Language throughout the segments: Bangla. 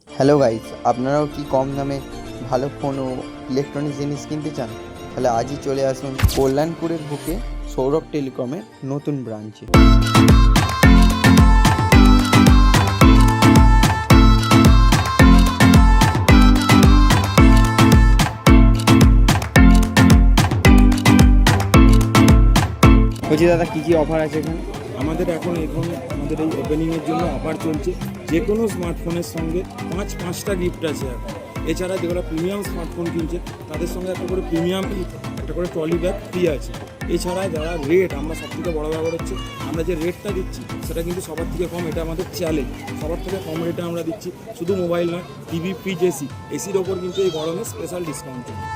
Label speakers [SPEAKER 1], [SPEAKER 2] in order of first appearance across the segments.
[SPEAKER 1] হ্যালো গাইস, আপনারাও কি কম দামে ভালো ফোন ও ইলেকট্রনিক্স জিনিস কিনতে চান? তাহলে আজই চলে আসুন কল্যাণপুরের বুকে সৌরভ টেলিকমের নতুন ব্রাঞ্চে। বলছি দাদা, কী কী অফার আছে এখানে?
[SPEAKER 2] আমাদের এখন আমাদের এই ওপেনিংয়ের জন্য অফার চলছে। যে কোনো স্মার্টফোনের সঙ্গে পাঁচটা গিফট আছে এখন। এছাড়া যেগুলো প্রিমিয়াম স্মার্টফোন কিনছে তাদের সঙ্গে একটা করে প্রিমিয়াম একটা করে ট্রলি ব্যাগ ফ্রি আছে। এছাড়া যারা রেট, আমরা সবথেকে বড় ব্যাপার হচ্ছে আমরা যে রেটটা দিচ্ছি সেটা কিন্তু সবার থেকে কম। এটা আমাদের চ্যালেঞ্জ, সবার থেকে কম রেটে আমরা দিচ্ছি। শুধু মোবাইল নয়, টিভি, ফ্রিজ, এসির ওপর কিন্তু এই গরমে স্পেশাল ডিসকাউন্ট চলছে।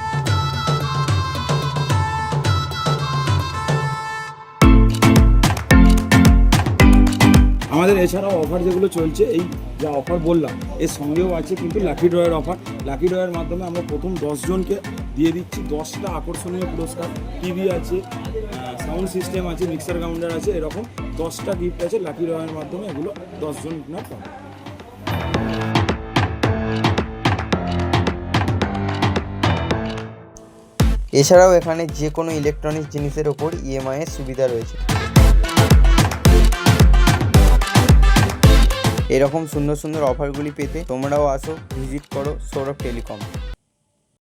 [SPEAKER 2] আমাদের এছাড়াও অফার যেগুলো চলছে, এই যা অফার বললাম এর সঙ্গেও আছে কিন্তু লাকি ড্রয়ের অফার। লাকি ড্রয়ের মাধ্যমে আমরা প্রথম 10 জনকে দিয়ে দিচ্ছি 10টা আকর্ষণীয় পুরস্কার। টিভি আছে, সাউন্ড সিস্টেম আছে, মিক্সার গ্রাউন্ডার আছে, এরকম 10টা গিফট আছে লাকি ড্রয়ের মাধ্যমে। এগুলো 10 জন আপনার পাবেন।
[SPEAKER 1] এছাড়াও এখানে যে কোনো ইলেকট্রনিক্স জিনিসের ওপর ইএমআই এর সুবিধা রয়েছে। এরকম সুন্দর সুন্দর অফারগুলি পেতে তোমরাও আসো, ভিজিট করো সৌরভ টেলিকম।